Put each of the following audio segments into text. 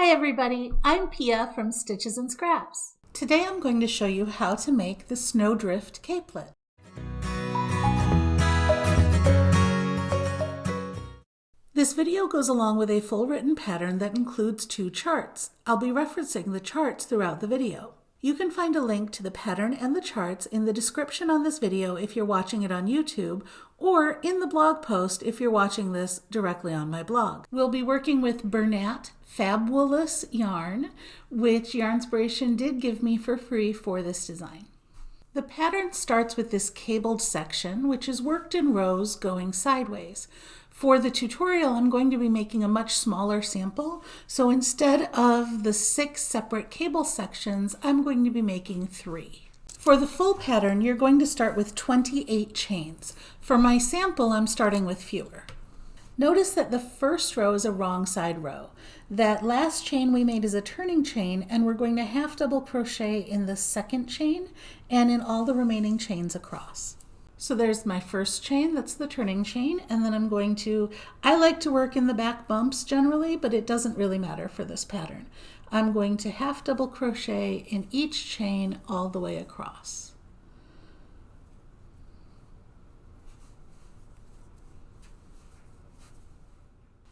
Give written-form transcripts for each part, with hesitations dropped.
Hi everybody, I'm Pia from Stitches and Scraps. Today I'm going to show you how to make the Snowdrift Capelet. This video goes along with a full written pattern that includes 2 charts. I'll be referencing the charts throughout the video. You can find a link to the pattern and the charts in the description on this video if you're watching it on YouTube, or in the blog post if you're watching this directly on my blog. We'll be working with Bernat Fabulous yarn, which Yarnspiration did give me for free for this design. The pattern starts with this cabled section, which is worked in rows going sideways. For the tutorial, I'm going to be making a much smaller sample, so instead of the 6 separate cable sections, I'm going to be making 3. For the full pattern, you're going to start with 28 chains. For my sample, I'm starting with fewer. Notice that the first row is a wrong side row. That last chain we made is a turning chain, and we're going to half double crochet in the second chain and in all the remaining chains across. So there's my first chain, that's the turning chain, and then I like to work in the back bumps generally, but it doesn't really matter for this pattern. I'm going to half double crochet in each chain all the way across.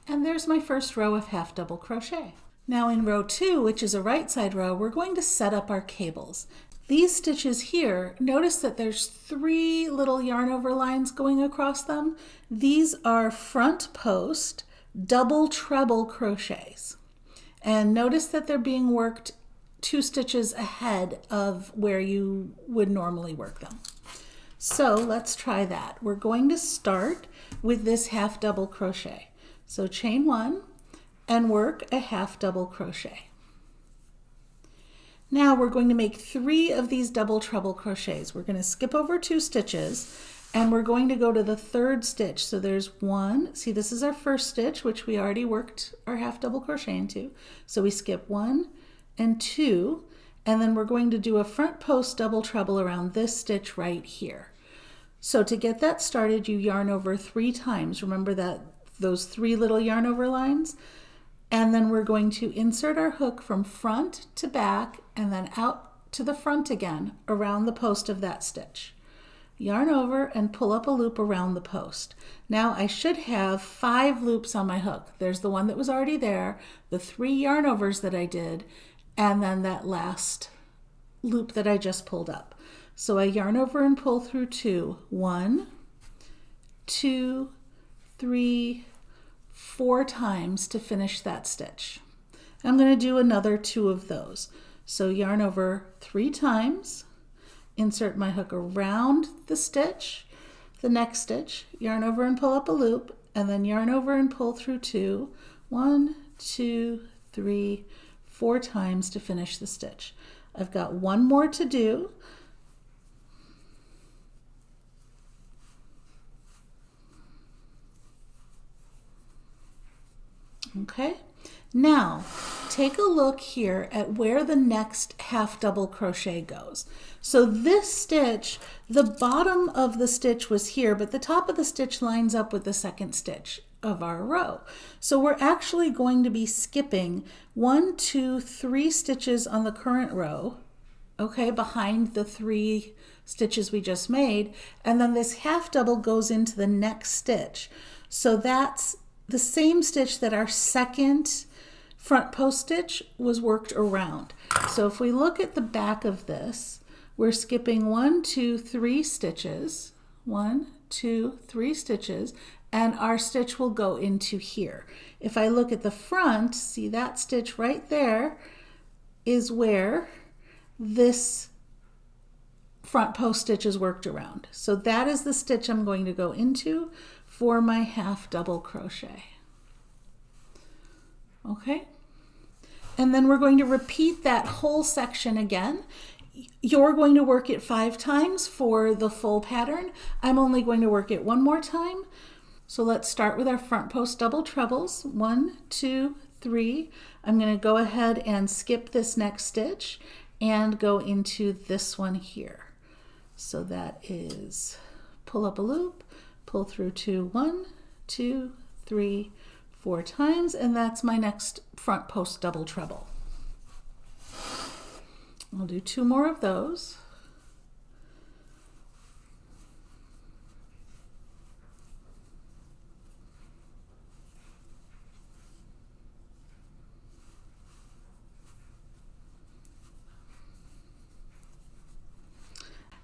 And there's my first row of half double crochet. Now in row 2, which is a right side row, we're going to set up our cables. These stitches here, notice that there's 3 little yarn over lines going across them. These are front post double treble crochets. And notice that they're being worked 2 stitches ahead of where you would normally work them. So let's try that. We're going to start with this half double crochet. So chain 1 and work a half double crochet. Now we're going to make 3 of these double treble crochets. We're going to skip over 2 stitches and we're going to go to the 3rd stitch. So there's 1, see this is our first stitch, which we already worked our half double crochet into. So we skip 1 and 2, and then we're going to do a front post double treble around this stitch right here. So to get that started, you yarn over 3 times. Remember that those 3 little yarn over lines? And then we're going to insert our hook from front to back and then out to the front again around the post of that stitch. Yarn over and pull up a loop around the post. Now I should have 5 loops on my hook. There's the one that was already there, the 3 yarn overs that I did, and then that last loop that I just pulled up. So I yarn over and pull through 2. 1, 2, 3, 4 times to finish that stitch. I'm going to do another 2 of those. So yarn over 3 times, insert my hook around the stitch, the next stitch, yarn over and pull up a loop, and then yarn over and pull through 2. 1, 2, 3, 4 times to finish the stitch. I've got 1 more to do. Okay, now take a look here at where the next half double crochet goes. So this stitch, the bottom of the stitch was here, but the top of the stitch lines up with the 2nd stitch of our row. So we're actually going to be skipping 1, 2, 3 stitches on the current row, okay, behind the 3 stitches we just made, and then this half double goes into the next stitch. So that's the same stitch that our 2nd front post stitch was worked around. So if we look at the back of this, we're skipping 1, 2, 3 stitches, 1, 2, 3 stitches, and our stitch will go into here. If I look at the front, see that stitch right there is where this front post stitch is worked around. So that is the stitch I'm going to go into for my half double crochet. Okay, and then we're going to repeat that whole section again. You're going to work it 5 times for the full pattern. I'm only going to work it 1 more time. So let's start with our front post double trebles. 1, 2, 3. I'm going to go ahead and skip this next stitch and go into this one here. So that is pull up a loop, pull through 2, 1, 2, 3, 4 times, and that's my next front post double treble. I'll do 2 more of those.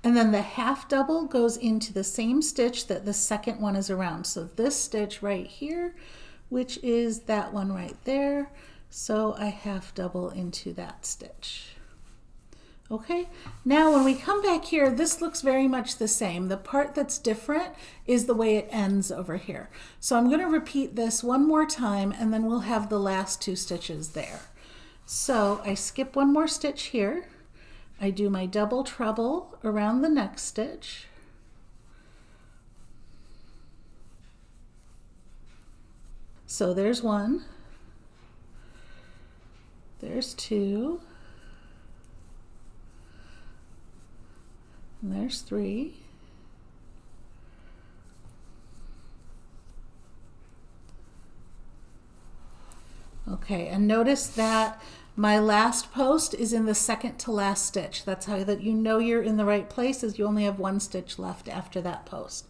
And then the half double goes into the same stitch that the second one is around. So this stitch right here, which is that one right there. So I half double into that stitch. Okay, now when we come back here, this looks very much the same. The part that's different is the way it ends over here. So I'm going to repeat this one more time, and then we'll have the last 2 stitches there. So I skip 1 more stitch here. I do my double treble around the next stitch. So there's 1, there's 2, and there's 3. Okay, and notice that my last post is in the second to last stitch. That's how that you know you're in the right place, is you only have 1 stitch left after that post.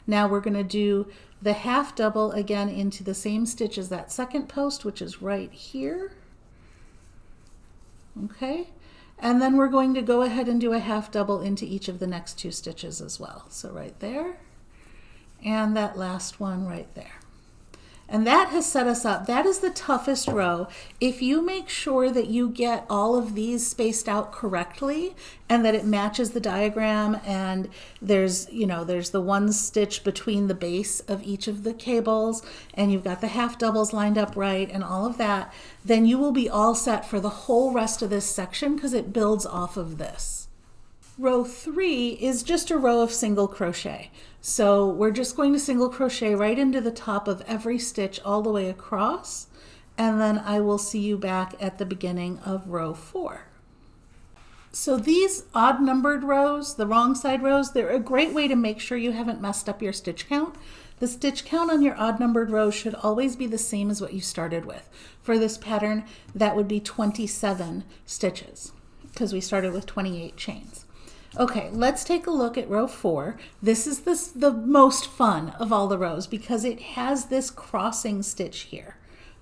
Now we're going to do the half double again into the same stitch as that second post, which is right here. Okay, and then we're going to go ahead and do a half double into each of the next 2 stitches as well. So right there, and that last one right there. And that has set us up. That is the toughest row. If you make sure that you get all of these spaced out correctly and that it matches the diagram, and there's, you know, there's the 1 stitch between the base of each of the cables, and you've got the half doubles lined up right and all of that, then you will be all set for the whole rest of this section because it builds off of this. Row 3 is just a row of single crochet. So we're just going to single crochet right into the top of every stitch all the way across, and then I will see you back at the beginning of row 4. So these odd numbered rows, the wrong side rows, they're a great way to make sure you haven't messed up your stitch count. The stitch count on your odd numbered rows should always be the same as what you started with. For this pattern, that would be 27 stitches because we started with 28 chains. Okay, let's take a look at row 4. This is the most fun of all the rows because it has this crossing stitch here,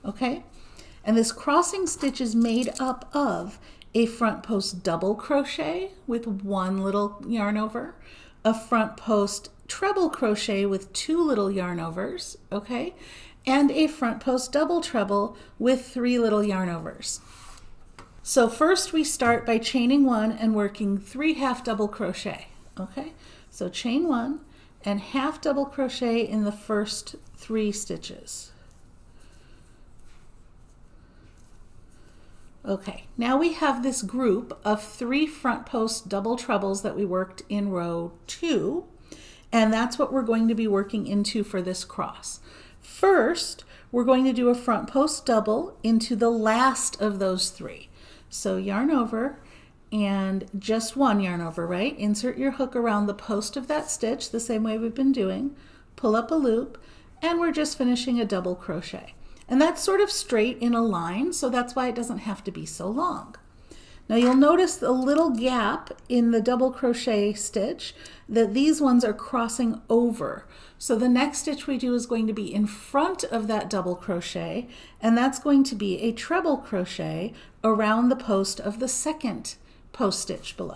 okay? And this crossing stitch is made up of a front post double crochet with 1 little yarn over, a front post treble crochet with 2 little yarn overs, okay? And a front post double treble with 3 little yarn overs. So first we start by chaining 1 and working 3 half double crochet, okay? So chain 1 and half double crochet in the first 3 stitches. Okay, now we have this group of 3 front post double trebles that we worked in row 2, and that's what we're going to be working into for this cross. First, we're going to do a front post double into the last of those 3. So yarn over and just 1 yarn over, right? Insert your hook around the post of that stitch the same way we've been doing, pull up a loop, and we're just finishing a double crochet. And that's sort of straight in a line, so that's why it doesn't have to be so long. Now you'll notice a little gap in the double crochet stitch that these ones are crossing over. So the next stitch we do is going to be in front of that double crochet, and that's going to be a treble crochet around the post of the second post stitch below.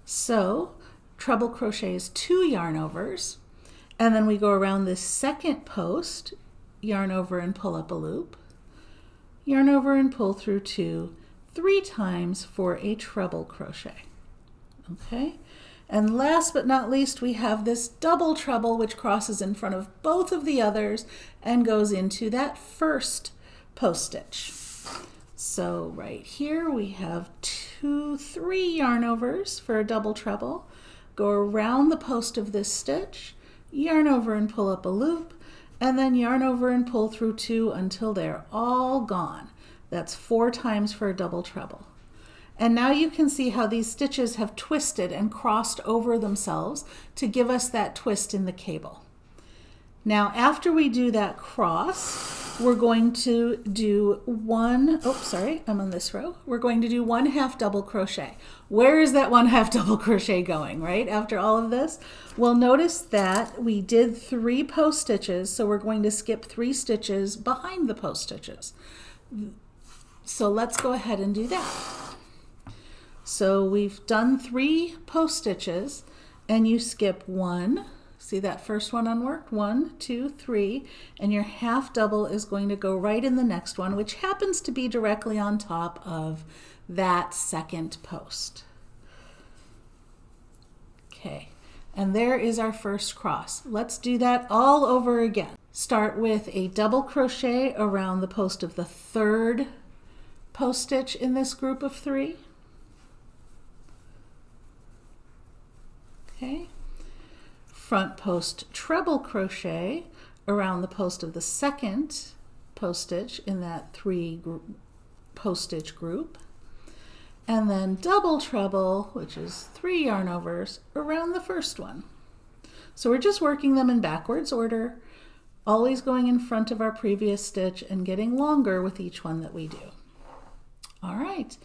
So treble crochet is 2 yarn overs, and then we go around this second post, yarn over and pull up a loop, yarn over and pull through 2, 3 times for a treble crochet. Okay, and last but not least, we have this double treble which crosses in front of both of the others and goes into that first post stitch. So right here we have 3 yarn overs for a double treble, go around the post of this stitch, yarn over and pull up a loop, and then yarn over and pull through 2 until they're all gone. That's 4 times for a double treble. And now you can see how these stitches have twisted and crossed over themselves to give us that twist in the cable. Now after we do that cross, we're going to do one, oh, sorry, I'm on this row. We're going to do 1/2 double crochet. Where is that 1/2 double crochet going, right? After all of this? Well, notice that we did 3 post stitches, so we're going to skip 3 stitches behind the post stitches. So let's go ahead and do that. So we've done 3 post stitches, and you skip 1. See that first one unworked? 1, 2, 3, and your half double is going to go right in the next one, which happens to be directly on top of that second post. Okay, and there is our first cross. Let's do that all over again. Start with a double crochet around the post of the 3rd post stitch in this group of 3. Okay. Front post treble crochet around the post of the 2nd post stitch in that 3 post stitch group, and then double treble, which is 3 yarn overs, around the first one. So we're just working them in backwards order, always going in front of our previous stitch and getting longer with each one that we do. All right.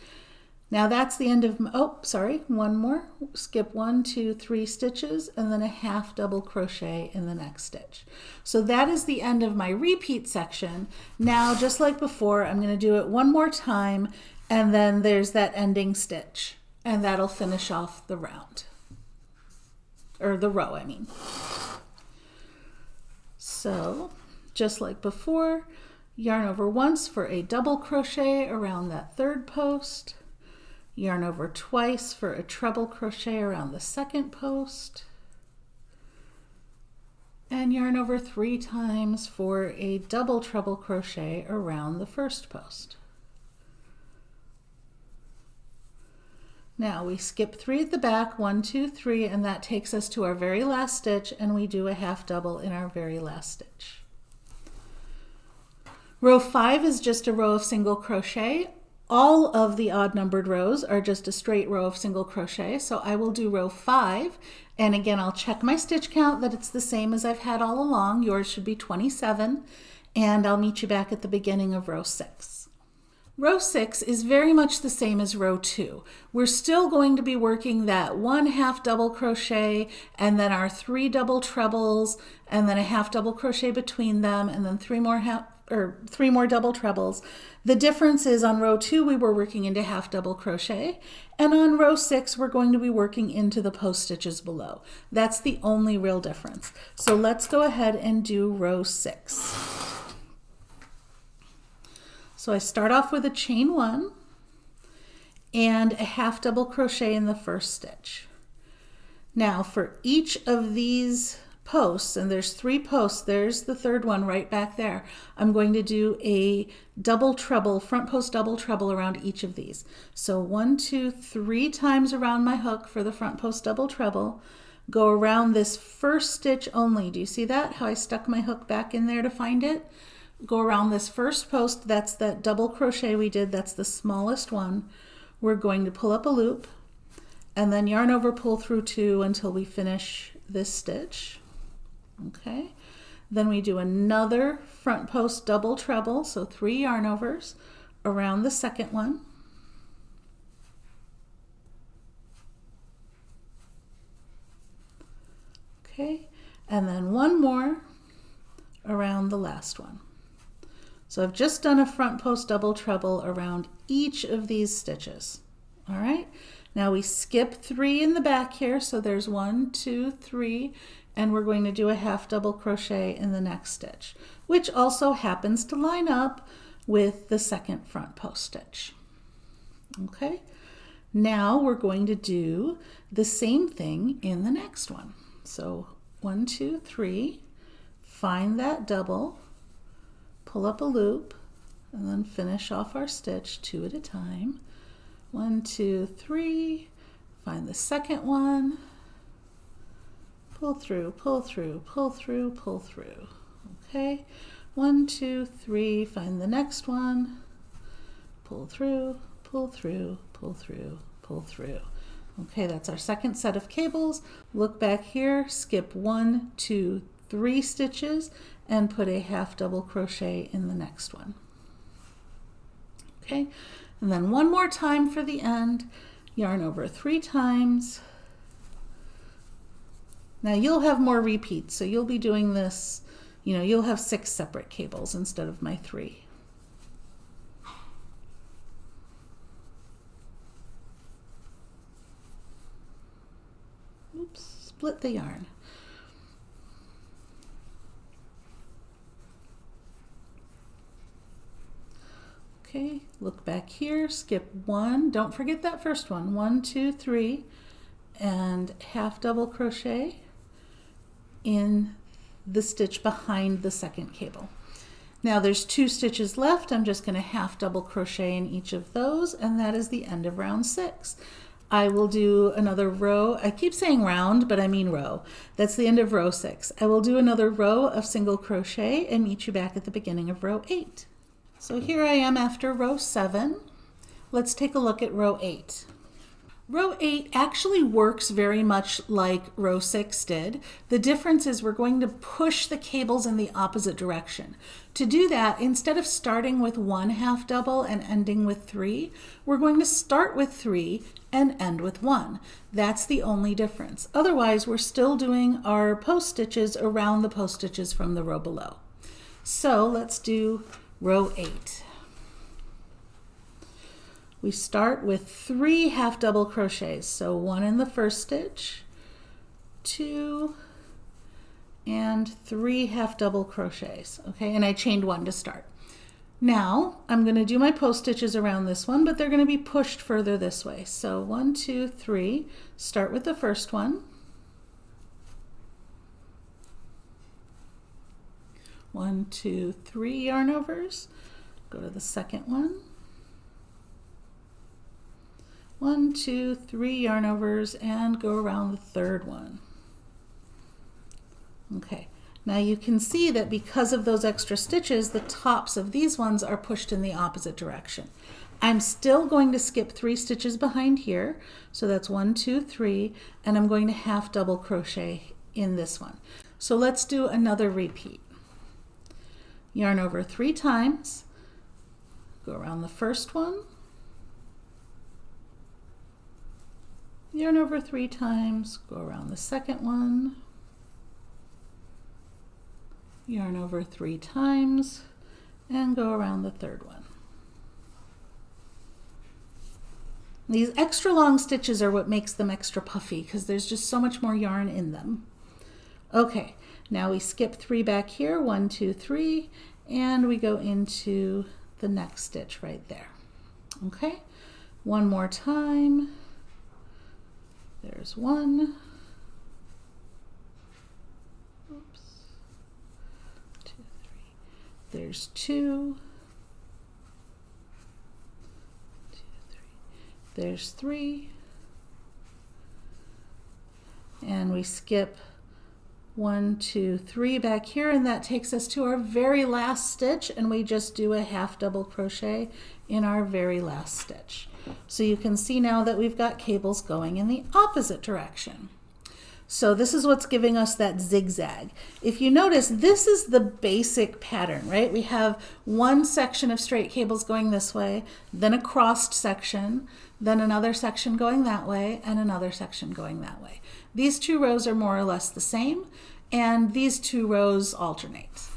Now that's the end of, oh, sorry, one more. Skip 1, 2, 3 stitches, and then a half double crochet in the next stitch. So that is the end of my repeat section. Now, just like before, I'm going to do it one more time, and then there's that ending stitch, and that'll finish off the round, or the row, I mean. So, just like before, yarn over once for a double crochet around that 3rd post, yarn over twice for a treble crochet around the 2nd post, and yarn over 3 times for a double treble crochet around the 1st post. Now we skip 3 at the back, 1, 2, 3, and that takes us to our very last stitch, and we do a half double in our very last stitch. Row 5 is just a row of single crochet. All of the odd numbered rows are just a straight row of single crochet, so I will do row 5, and again I'll check my stitch count that it's the same as I've had all along. Yours should be 27, and I'll meet you back at the beginning of row 6. Row 6 is very much the same as row 2. We're still going to be working that 1/2 double crochet, and then our 3 double trebles, and then a half double crochet between them, and then 3 more double trebles. The difference is on row 2 we were working into half double crochet, and on row 6 we're going to be working into the post stitches below. That's the only real difference. So let's go ahead and do row 6. So I start off with a chain 1 and a half double crochet in the first stitch. Now for each of these posts, and there's 3 posts, there's the 3rd one right back there, I'm going to do a double treble, front post double treble around each of these. So 1, 2, 3 times around my hook for the front post double treble, go around this first stitch only. Do you see that? How I stuck my hook back in there to find it? Go around this first post, that's that double crochet we did, that's the smallest one. We're going to pull up a loop, and then yarn over, pull through 2 until we finish this stitch. Okay, then we do another front post double treble, so 3 yarn overs around the second one. Okay, and then 1 more around the last one. So I've just done a front post double treble around each of these stitches. All right, now we skip 3 in the back here, so there's 1, 2, 3, and we're going to do a half double crochet in the next stitch, which also happens to line up with the second front post stitch. Okay, now we're going to do the same thing in the next one. So 1, 2, 3, find that double, pull up a loop, and then finish off our stitch 2 at a time. 1, 2, 3, find the second one, pull through, pull through, pull through, pull through. Okay, 1, 2, 3, find the next one, pull through, pull through, pull through, pull through. Okay, that's our second set of cables. Look back here, skip 1, 2, 3 stitches and put a half double crochet in the next one. Okay, and then one more time for the end, yarn over 3 times. Now you'll have more repeats, so you'll be doing this, you know, you'll have 6 separate cables instead of my 3. Oops, split the yarn. Okay, look back here, skip 1, don't forget that first one, 1, 2, 3, and half double crochet in the stitch behind the second cable. Now there's 2 stitches left. I'm just going to half double crochet in each of those, and that is the end of round 6. I will do another row. I keep saying round, but I mean row. That's the end of row 6. I will do another row of single crochet and meet you back at the beginning of row 8. So here I am after row 7. Let's take a look at row 8. Row 8 actually works very much like row 6 did. The difference is we're going to push the cables in the opposite direction. To do that, instead of starting with 1 half double and ending with 3, we're going to start with 3 and end with 1. That's the only difference. Otherwise, we're still doing our post stitches around the post stitches from the row below. So let's do row 8. We start with 3 half double crochets. So 1 in the first stitch, 2, and 3 half double crochets. Okay, and I chained 1 to start. Now I'm going to do my post stitches around this one, but they're going to be pushed further this way. So 1, 2, 3, start with the first one. 1, 2, 3 yarn overs. Go to the second one. 1, 2, 3 yarn overs and go around the third one. Okay, now you can see that because of those extra stitches, the tops of these ones are pushed in the opposite direction. I'm still going to skip 3 stitches behind here, so that's 1, 2, 3, and I'm going to half double crochet in this one. So let's do another repeat. Yarn over 3 times, go around the first one, yarn over 3 times, go around the second one, yarn over 3 times, and go around the third one. These extra long stitches are what makes them extra puffy because there's just so much more yarn in them. Okay, now we skip 3 back here, 1, 2, 3, and we go into the next stitch right there. Okay, one more time. There's 1. Oops. 2, 3. There's 2. 2, 3. There's 3. And we skip 1, 2, 3 back here, and that takes us to our very last stitch, and we just do a half double crochet in our very last stitch. So you can see now that we've got cables going in the opposite direction. So this is what's giving us that zigzag. If you notice, this is the basic pattern, right? We have one section of straight cables going this way, then a crossed section, then another section going that way, and another section going that way. These 2 rows are more or less the same, and these 2 rows alternate.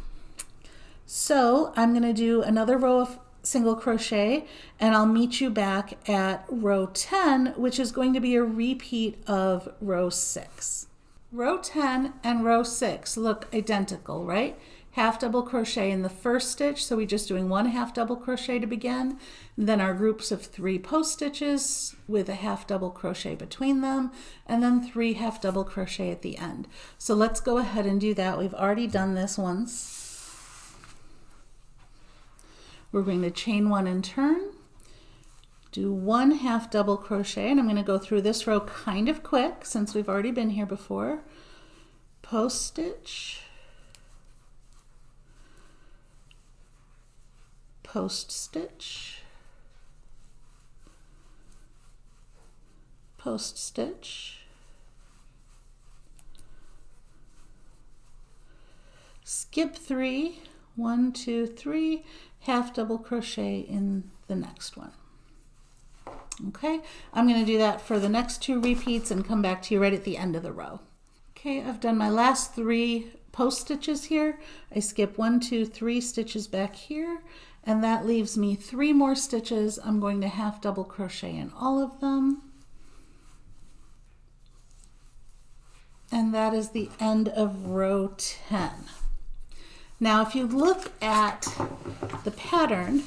So I'm going to do another row of single crochet, and I'll meet you back at row 10, which is going to be a repeat of row 6. Row 10 and row 6 look identical, right? Half double crochet in the first stitch, so we're just doing 1 half double crochet to begin, then our groups of 3 post stitches with a half double crochet between them, and then 3 half double crochet at the end. So let's go ahead and do that. We've already done this once. We're going to chain 1 and turn, do 1 half double crochet, and I'm going to go through this row kind of quick since we've already been here before. Post stitch, post stitch, post stitch, skip 3, 1, 2, 3, half double crochet in the next one. Okay, I'm going to do that for the next 2 repeats and come back to you right at the end of the row. Okay, I've done my last 3 post stitches here. I skip 1, 2, 3 stitches back here, and that leaves me 3 more stitches. I'm going to half double crochet in all of them. And that is the end of row 10. Now, if you look at the pattern,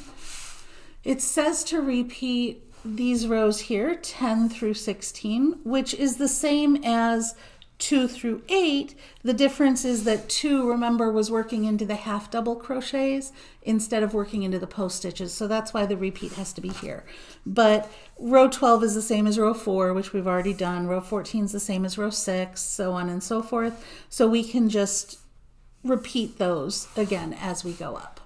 it says to repeat these rows here, 10 through 16, which is the same as 2 through 8. The difference is that 2, remember, was working into the half double crochets instead of working into the post stitches. So that's why the repeat has to be here. But row 12 is the same as row 4, which we've already done. Row 14 is the same as row 6, so on and so forth. So we can just repeat those again as we go up.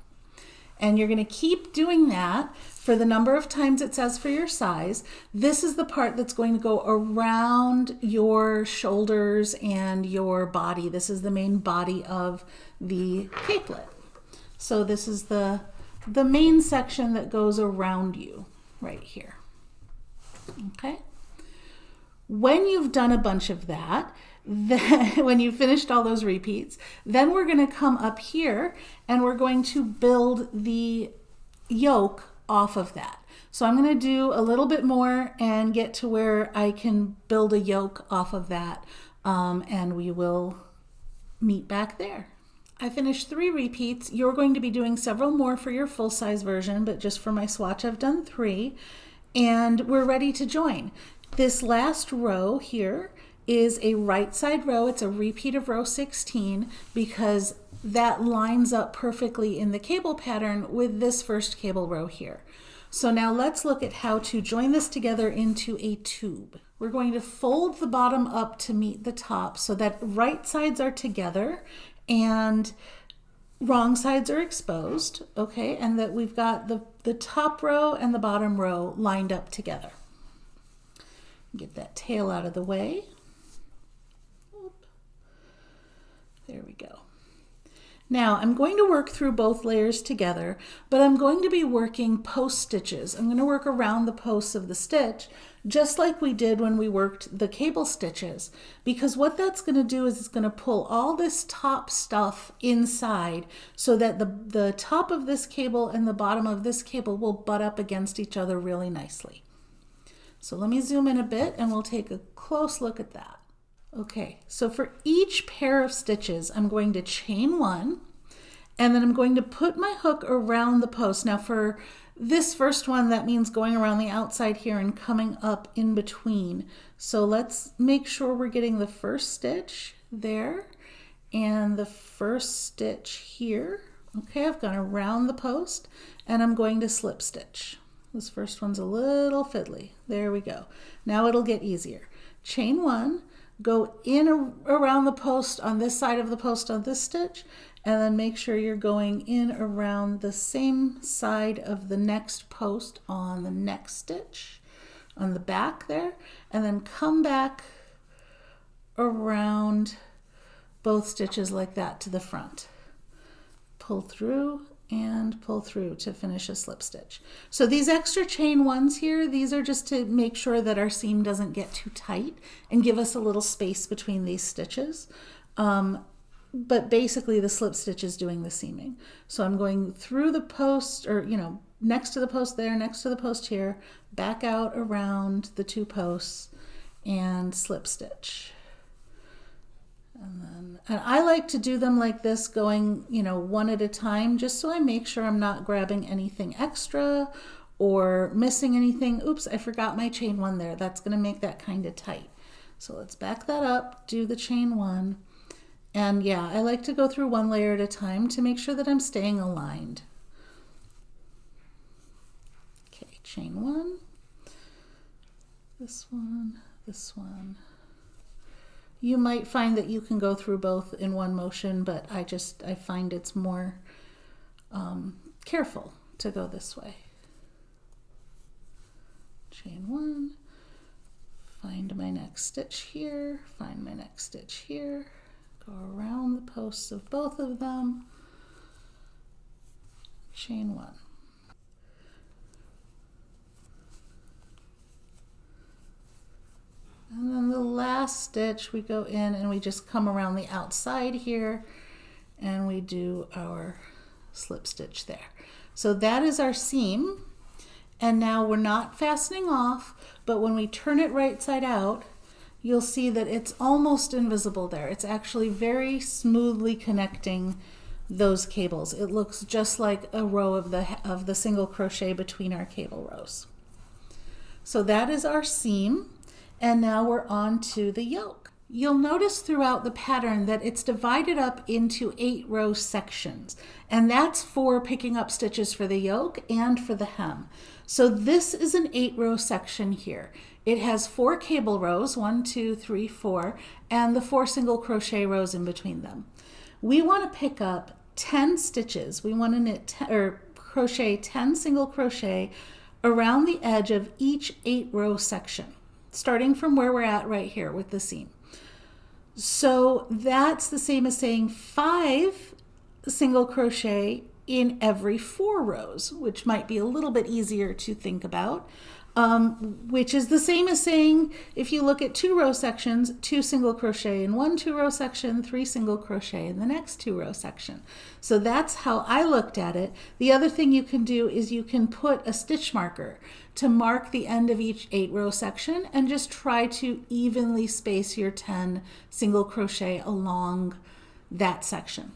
And you're going to keep doing that for the number of times it says for your size. This is the part that's going to go around your shoulders and your body. This is the main body of the capelet. So this is the main section that goes around you right here. Okay? When you've done a bunch of that, then when you've finished all those repeats, then we're going to come up here and we're going to build the yoke off of that. So I'm going to do a little bit more and get to where I can build a yoke off of that, and we will meet back there. I finished 3 repeats. You're going to be doing several more for your full-size version, but just for my swatch I've done 3, and we're ready to join. This last row here is a right side row. It's a repeat of row 16 because that lines up perfectly in the cable pattern with this first cable row here. So now let's look at how to join this together into a tube. We're going to fold the bottom up to meet the top so that right sides are together and wrong sides are exposed, okay, and that we've got the top row and the bottom row lined up together. Get that tail out of the way. There we go. Now I'm going to work through both layers together, but I'm going to be working post stitches. I'm going to work around the posts of the stitch, just like we did when we worked the cable stitches, because what that's going to do is it's going to pull all this top stuff inside so that the top of this cable and the bottom of this cable will butt up against each other really nicely. So let me zoom in a bit and we'll take a close look at that. Okay, so for each pair of stitches, I'm going to chain 1, and then I'm going to put my hook around the post. Now for this first one, that means going around the outside here and coming up in between. So let's make sure we're getting the first stitch there and the first stitch here. Okay, I've gone around the post and I'm going to slip stitch. This first one's a little fiddly. There we go. Now it'll get easier. Chain 1. Go in around the post on this side of the post on this stitch, and then make sure you're going in around the same side of the next post on the next stitch on the back there, and then come back around both stitches like that to the front. Pull through and pull through to finish a slip stitch. So these extra chain 1s here, these are just to make sure that our seam doesn't get too tight and give us a little space between these stitches. But basically the slip stitch is doing the seaming. So I'm going through the post, or next to the post there, next to the post here, back out around the 2 posts and slip stitch. And I like to do them like this, going, one at a time, just so I make sure I'm not grabbing anything extra or missing anything. Oops, I forgot my chain 1 there. That's going to make that kind of tight. So let's back that up, do the chain 1. And yeah, I like to go through 1 layer at a time to make sure that I'm staying aligned. Okay, chain 1, this one, this one. You might find that you can go through both in one motion, but I find it's more careful to go this way. Chain 1, find my next stitch here, find my next stitch here, Go around the posts of both of them, chain 1. And then the last stitch we go in and we just come around the outside here and we do our slip stitch there. So that is our seam. And now we're not fastening off, but when we turn it right side out, you'll see that it's almost invisible there. It's actually very smoothly connecting those cables. It looks just like a row of the single crochet between our cable rows. So that is our seam. And now we're on to the yoke. You'll notice throughout the pattern that it's divided up into 8-row sections, and that's for picking up stitches for the yoke and for the hem. So this is an 8-row section here. It has 4 cable rows, 1, 2, 3, 4, and the 4 single crochet rows in between them. We want to pick up 10 stitches. We want to knit or crochet 10 single crochet around the edge of each 8-row section, starting from where we're at right here with the seam. So that's the same as saying 5 single crochet in every 4 rows, which might be a little bit easier to think about, which is the same as saying, if you look at 2-row sections, 2 single crochet in one 2-row section, 3 single crochet in the next 2-row section. So that's how I looked at it. The other thing you can do is you can put a stitch marker to mark the end of each 8-row section and just try to evenly space your 10 single crochet along that section.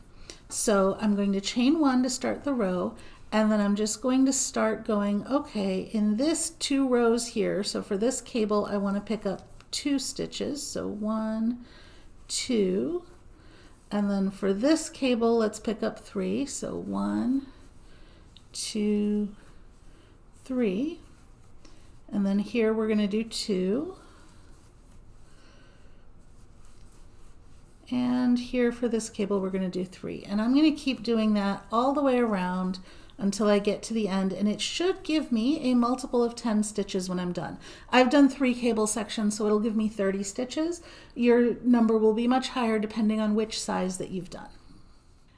So I'm going to chain 1 to start the row, and then I'm just going to start going, okay, in this 2 rows here, so for this cable I want to pick up 2 stitches, so 1, 2, and then for this cable let's pick up 3, so 1, 2, 3, and then here we're going to do 2, and here for this cable we're going to do 3, and I'm going to keep doing that all the way around until I get to the end, and it should give me a multiple of 10 stitches when I'm done. I've done 3 cable sections, so it'll give me 30 stitches. Your number will be much higher depending on which size that you've done.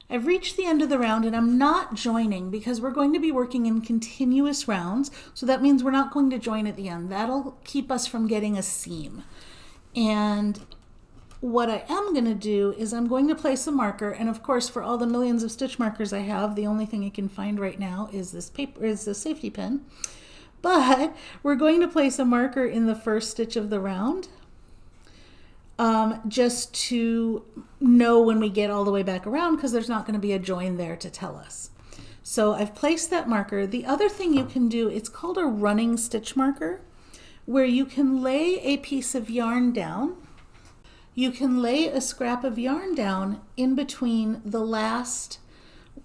I've reached the end of the round and I'm not joining because we're going to be working in continuous rounds, so that means we're not going to join at the end. That'll keep us from getting a seam. And what I am going to do is I'm going to place a marker, and of course for all the millions of stitch markers I have, the only thing I can find right now is this paper, is the safety pin. But we're going to place a marker in the first stitch of the round, just to know when we get all the way back around, because there's not going to be a join there to tell us. So I've placed that marker. The other thing you can do, it's called a running stitch marker, where you can lay a piece of yarn down. You can lay a scrap of yarn down in between the last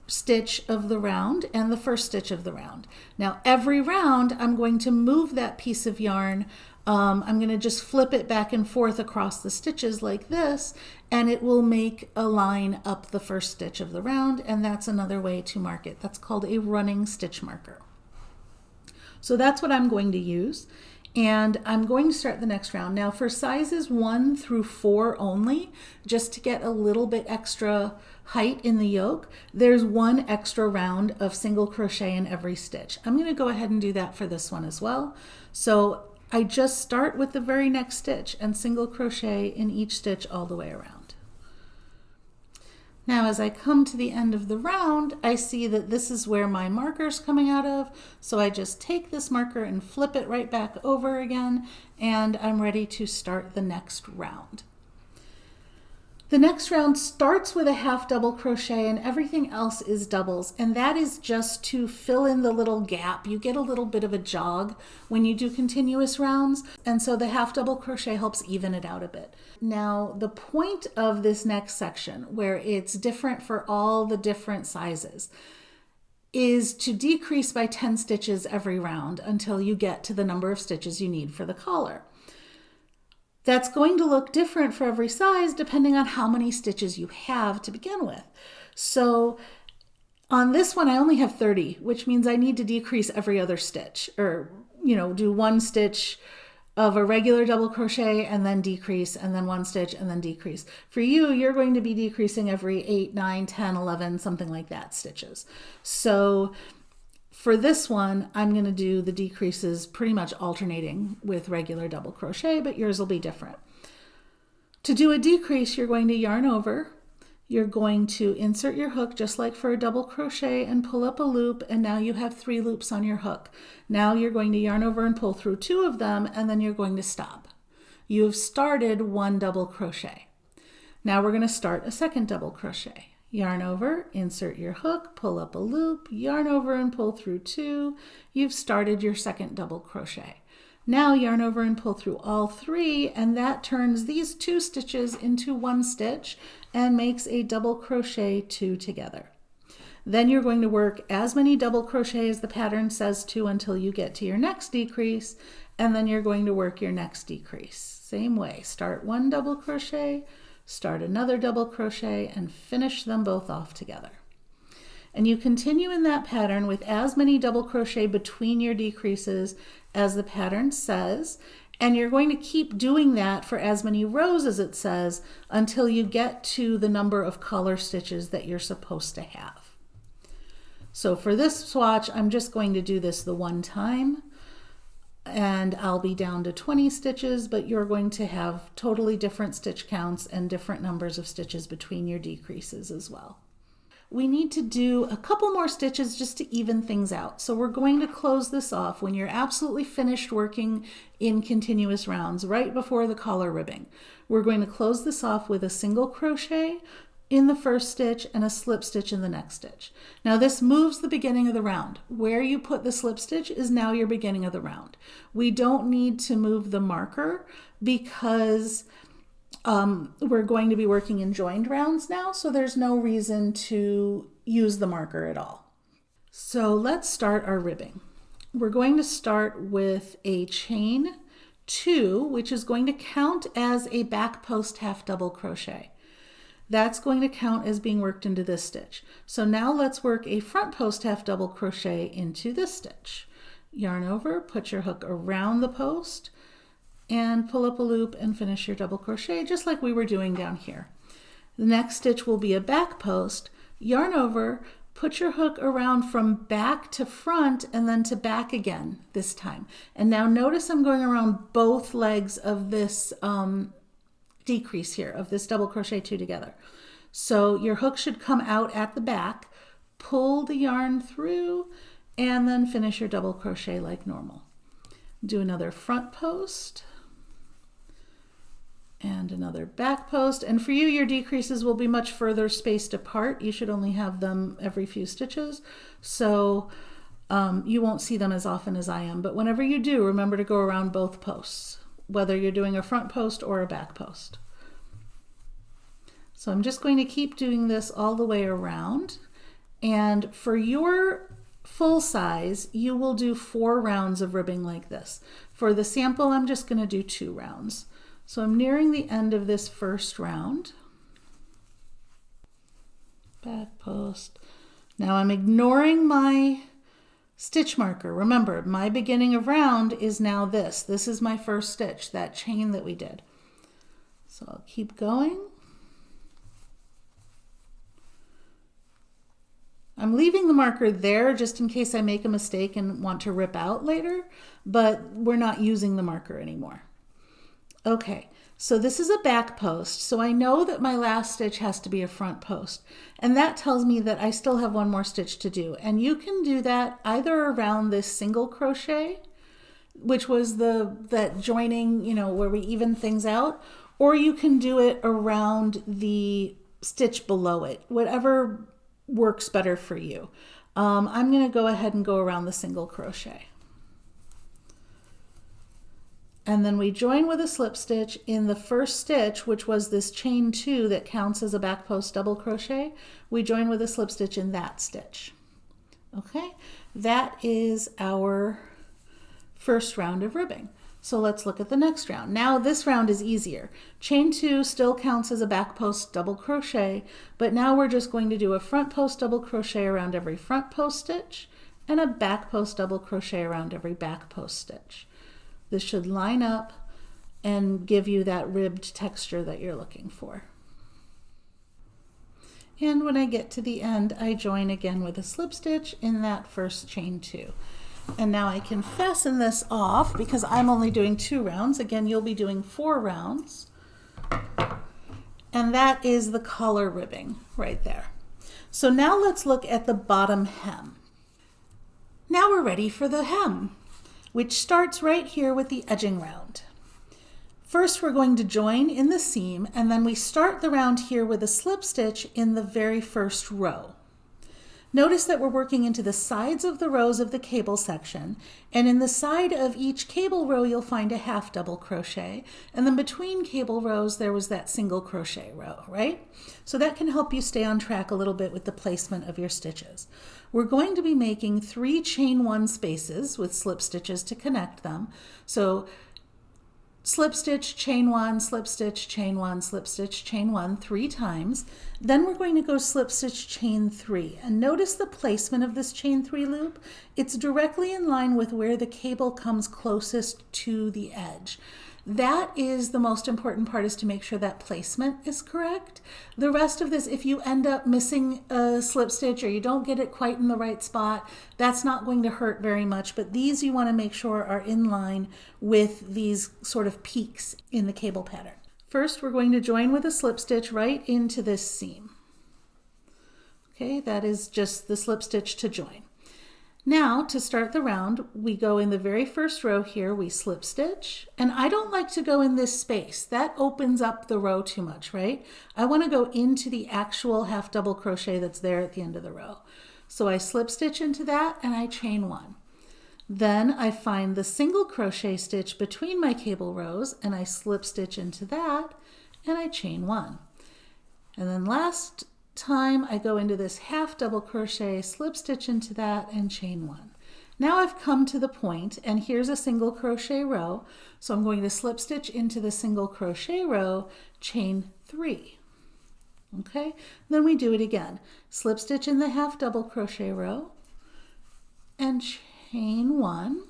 stitch of the round and the first stitch of the round. Now every round I'm going to move that piece of yarn. I'm going to just flip it back and forth across the stitches like this, and it will make a line up the first stitch of the round, and that's another way to mark it. That's called a running stitch marker. So that's what I'm going to use. And I'm going to start the next round. Now for sizes 1 through 4 only, just to get a little bit extra height in the yoke, there's 1 extra round of single crochet in every stitch. I'm going to go ahead and do that for this one as well. So I just start with the very next stitch and single crochet in each stitch all the way around. Now as I come to the end of the round, I see that this is where my marker's coming out of, so I just take this marker and flip it right back over again, and I'm ready to start the next round. The next round starts with a half double crochet and everything else is doubles, and that is just to fill in the little gap. You get a little bit of a jog when you do continuous rounds, and so the half double crochet helps even it out a bit. Now the point of this next section, where it's different for all the different sizes, is to decrease by 10 stitches every round until you get to the number of stitches you need for the collar. That's going to look different for every size depending on how many stitches you have to begin with. So on this one I only have 30, which means I need to decrease every other stitch, or do 1 stitch of a regular double crochet and then decrease and then one stitch and then decrease. For you, you're going to be decreasing every 8, 9, 10, 11, something like that stitches. So for this one, I'm going to do the decreases pretty much alternating with regular double crochet, but yours will be different. To do a decrease, you're going to yarn over. You're going to insert your hook just like for a double crochet and pull up a loop, and now you have 3 loops on your hook. Now you're going to yarn over and pull through 2 of them, and then you're going to stop. You have started 1 double crochet. Now we're going to start a second double crochet. Yarn over, insert your hook, pull up a loop, yarn over and pull through 2. You've started your second double crochet. Now yarn over and pull through all 3, and that turns these 2 stitches into 1 stitch and makes a double crochet 2 together. Then you're going to work as many double crochet as the pattern says to until you get to your next decrease, and then you're going to work your next decrease. Same way, start 1 double crochet, start another double crochet, and finish them both off together. And you continue in that pattern with as many double crochet between your decreases as the pattern says, and you're going to keep doing that for as many rows as it says until you get to the number of collar stitches that you're supposed to have. So for this swatch, I'm just going to do this the one time, and I'll be down to 20 stitches, but you're going to have totally different stitch counts and different numbers of stitches between your decreases as well. We need to do a couple more stitches just to even things out. So we're going to close this off when you're absolutely finished working in continuous rounds right before the collar ribbing. We're going to close this off with a single crochet in the first stitch and a slip stitch in the next stitch. Now this moves the beginning of the round. Where you put the slip stitch is now your beginning of the round. We don't need to move the marker because we're going to be working in joined rounds now, so there's no reason to use the marker at all. So let's start our ribbing. We're going to start with a chain 2, which is going to count as a back post half double crochet. That's going to count as being worked into this stitch. So now let's work a front post half double crochet into this stitch. Yarn over, put your hook around the post, and pull up a loop and finish your double crochet just like we were doing down here. The next stitch will be a back post. Yarn over, put your hook around from back to front and then to back again this time. And now notice I'm going around both legs of this decrease here, of this double crochet 2 together. So your hook should come out at the back, pull the yarn through, and then finish your double crochet like normal. Do another front post and another back post, and for you, your decreases will be much further spaced apart. You should only have them every few stitches, so you won't see them as often as I am, but whenever you do, remember to go around both posts, whether you're doing a front post or a back post. So I'm just going to keep doing this all the way around, and for your full size, you will do 4 rounds of ribbing like this. For the sample, I'm just going to do 2 rounds. So I'm nearing the end of this first round. Back post. Now I'm ignoring my stitch marker. Remember, my beginning of round is now this. This is my first stitch, that chain that we did. So I'll keep going. I'm leaving the marker there just in case I make a mistake and want to rip out later, but we're not using the marker anymore. Okay, so this is a back post, so I know that my last stitch has to be a front post, and that tells me that I still have 1 more stitch to do, and you can do that either around this single crochet, which was that joining, you know, where we even things out, or you can do it around the stitch below it, whatever works better for you. I'm going to go ahead and go around the single crochet. And then we join with a slip stitch in the first stitch, which was this chain 2 that counts as a back post double crochet. We join with a slip stitch in that stitch. Okay, that is our first round of ribbing. So let's look at the next round. Now this round is easier. Chain 2 still counts as a back post double crochet, but now we're just going to do a front post double crochet around every front post stitch and a back post double crochet around every back post stitch. This should line up and give you that ribbed texture that you're looking for. And when I get to the end, I join again with a slip stitch in that first chain 2. And now I can fasten this off because I'm only doing 2 rounds. Again, you'll be doing 4 rounds. And that is the collar ribbing right there. So now let's look at the bottom hem. Now we're ready for the hem, which starts right here with the edging round. First, we're going to join in the seam, and then we start the round here with a slip stitch in the very first row. Notice that we're working into the sides of the rows of the cable section, and in the side of each cable row you'll find a half double crochet, and then between cable rows there was that single crochet row, right? So that can help you stay on track a little bit with the placement of your stitches. We're going to be making 3 chain 1 spaces with slip stitches to connect them. So slip stitch, chain 1, slip stitch, chain 1, slip stitch, chain 1 3 times. Then we're going to go slip stitch, chain 3. And notice the placement of this chain 3 loop. It's directly in line with where the cable comes closest to the edge. That is the most important part, is to make sure that placement is correct. The rest of this, if you end up missing a slip stitch or you don't get it quite in the right spot, that's not going to hurt very much. But these you want to make sure are in line with these sort of peaks in the cable pattern. First, we're going to join with a slip stitch right into this seam. Okay, that is just the slip stitch to join. Now, to start the round, we go in the very first row here, we slip stitch, and I don't like to go in this space. That opens up the row too much, right? I want to go into the actual half double crochet that's there at the end of the row. So I slip stitch into that and I chain 1. Then I find the single crochet stitch between my cable rows and I slip stitch into that and I chain 1. And then last time I go into this half double crochet, slip stitch into that and chain 1. Now I've come to the point and here's a single crochet row, so I'm going to slip stitch into the single crochet row, chain 3. Okay, then we do it again. Slip stitch in the half double crochet row and chain 1,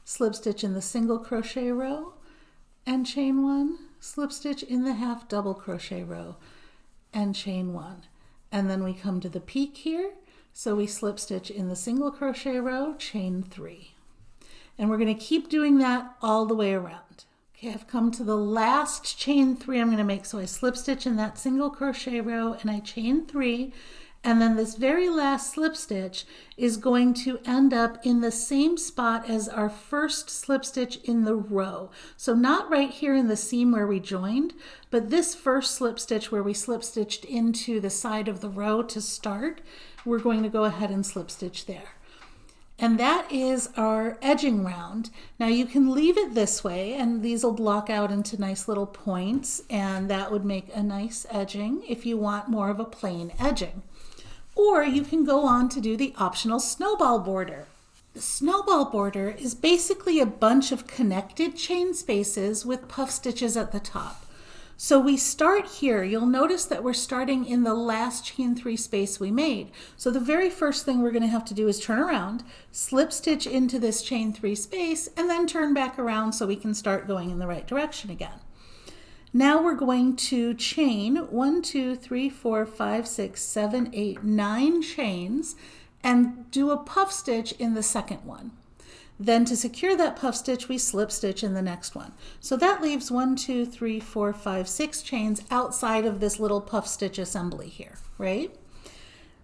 slip stitch in the single crochet row and chain 1, slip stitch in the half double crochet row and chain 1. And then we come to the peak here, so we slip stitch in the single crochet row, chain 3. And we're going to keep doing that all the way around. Okay, I've come to the last chain 3 I'm going to make, so I slip stitch in that single crochet row and I chain 3, and then this very last slip stitch is going to end up in the same spot as our first slip stitch in the row. So not right here in the seam where we joined, but this first slip stitch where we slip stitched into the side of the row to start, we're going to go ahead and slip stitch there. And that is our edging round. Now you can leave it this way and these will block out into nice little points, and that would make a nice edging if you want more of a plain edging. Or you can go on to do the optional snowball border. The snowball border is basically a bunch of connected chain spaces with puff stitches at the top. So we start here. You'll notice that we're starting in the last chain 3 space we made. So the very first thing we're going to have to do is turn around, slip stitch into this chain 3 space, and then turn back around so we can start going in the right direction again. Now we're going to chain 1, 2, 3, 4, 5, 6, 7, 8, 9 chains and do a puff stitch in the second one. Then to secure that puff stitch, we slip stitch in the next one. So that leaves 1, 2, 3, 4, 5, 6 chains outside of this little puff stitch assembly here, right?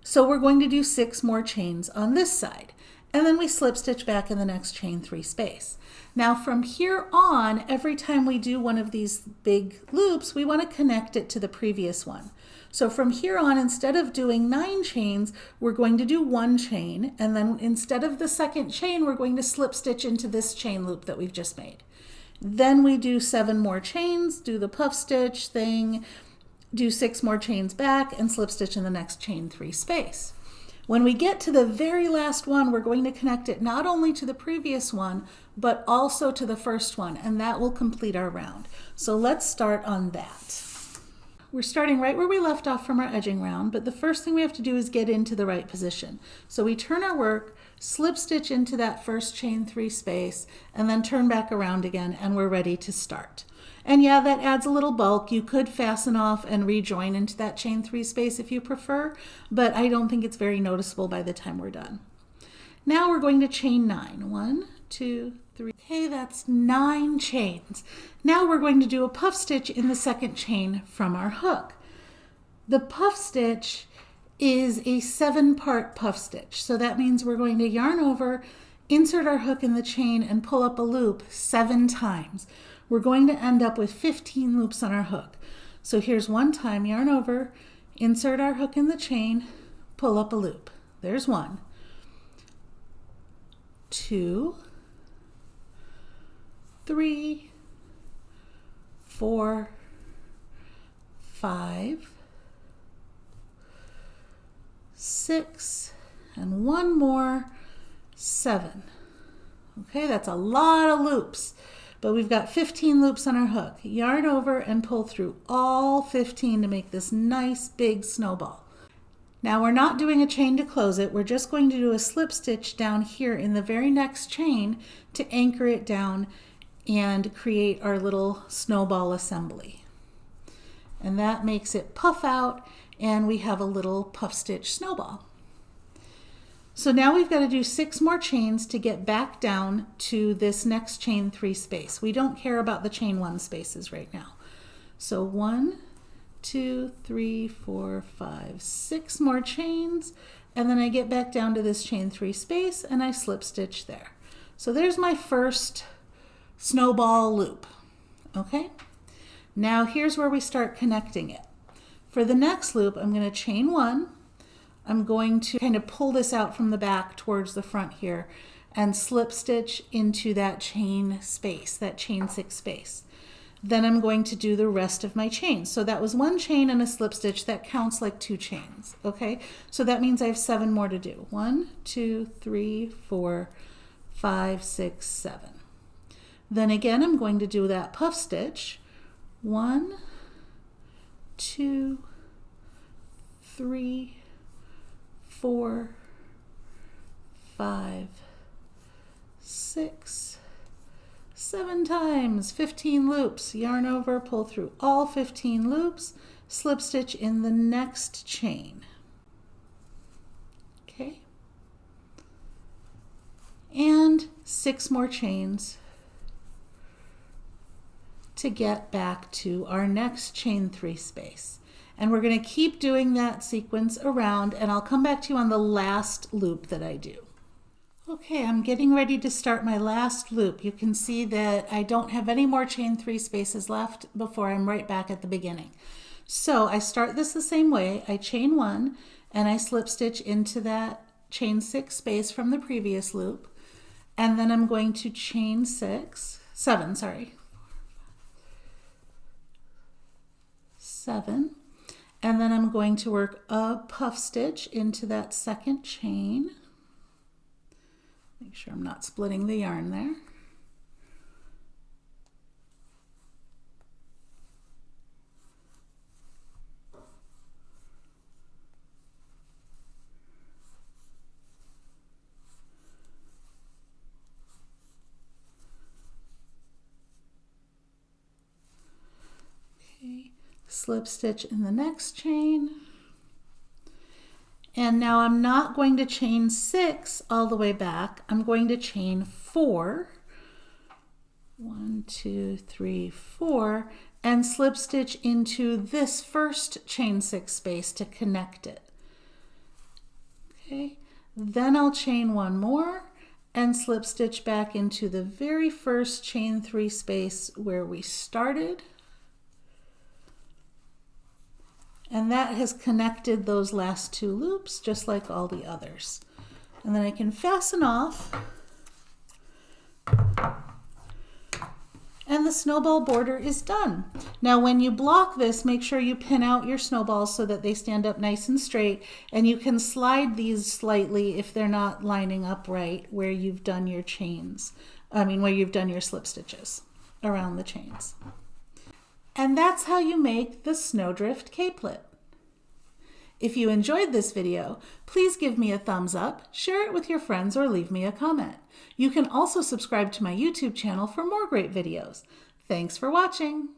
So we're going to do 6 more chains on this side. And then we slip stitch back in the next chain 3 space. Now from here on, every time we do one of these big loops, we want to connect it to the previous one. So from here on, instead of doing 9 chains, we're going to do 1 chain, and then instead of the second chain, we're going to slip stitch into this chain loop that we've just made. Then we do 7 more chains, do the puff stitch thing, do 6 more chains back, and slip stitch in the next chain 3 space. When we get to the very last one, we're going to connect it not only to the previous one, but also to the first one, and that will complete our round. So let's start on that. we're starting right where we left off from our edging round, but the first thing we have to do is get into the right position. So we turn our work, slip stitch into that first chain 3 space, and then turn back around again, and we're ready to start. And yeah, that adds a little bulk. You could fasten off and rejoin into that chain 3 space if you prefer, but I don't think it's very noticeable by the time we're done. Now we're going to chain 9. 1, 2, 3. Okay, that's 9 chains. Now we're going to do a puff stitch in the second chain from our hook. The puff stitch is a 7-part puff stitch. So that means we're going to yarn over, insert our hook in the chain, and pull up a loop 7 times. We're going to end up with 15 loops on our hook. So here's 1 time, yarn over, insert our hook in the chain, pull up a loop. There's 1. 2, 3, 4, 5, 6, and 1 more, 7. Okay, that's a lot of loops, but we've got 15 loops on our hook. Yarn over and pull through all 15 to make this nice big snowball. Now we're not doing a chain to close it, we're just going to do a slip stitch down here in the very next chain to anchor it down and create our little snowball assembly. And that makes it puff out, and we have a little puff stitch snowball. So now we've got to do 6 more chains to get back down to this next chain 3 space. We don't care about the chain 1 spaces right now. So 1, 2, 3, 4, 5, 6 more chains, and then I get back down to this chain 3 space and I slip stitch there. So there's my first snowball loop. Okay, now here's where we start connecting it. For the next loop, I'm going to chain 1. I'm going to kind of pull this out from the back towards the front here and slip stitch into that chain space, that chain 6 space. Then I'm going to do the rest of my chains. So that was 1 chain and a slip stitch. That counts like 2 chains. Okay, so that means I have 7 more to do. 1, 2, 3, 4, 5, 6, 7. Then again, I'm going to do that puff stitch. 1, 2, 3, 4, 5, 6, 7 times, 15 loops. Yarn over, pull through all 15 loops, slip stitch in the next chain. Okay, and 6 more chains to get back to our next chain 3 space. And we're going to keep doing that sequence around, and I'll come back to you on the last loop that I do. Okay, I'm getting ready to start my last loop. You can see that I don't have any more chain 3 spaces left before I'm right back at the beginning. So I start this the same way. I chain 1 and I slip stitch into that chain 6 space from the previous loop, and then I'm going to chain 7, 7, and then I'm going to work a puff stitch into that second chain. Make sure I'm not splitting the yarn there. Okay, slip stitch in the next chain. And now I'm not going to chain 6 all the way back. I'm going to chain 4. 1, 2, 3, 4, and slip stitch into this first chain 6 space to connect it. Okay, then I'll chain 1 more and slip stitch back into the very first chain 3 space where we started. And that has connected those last 2 loops just like all the others. And then I can fasten off. And the snowball border is done. Now when you block this, make sure you pin out your snowballs so that they stand up nice and straight, and you can slide these slightly if they're not lining up right where you've done your chains. Where you've done your slip stitches around the chains. And that's how you make the Snowdrift Capelet. If you enjoyed this video, please give me a thumbs up, share it with your friends, or leave me a comment. You can also subscribe to my YouTube channel for more great videos. Thanks for watching.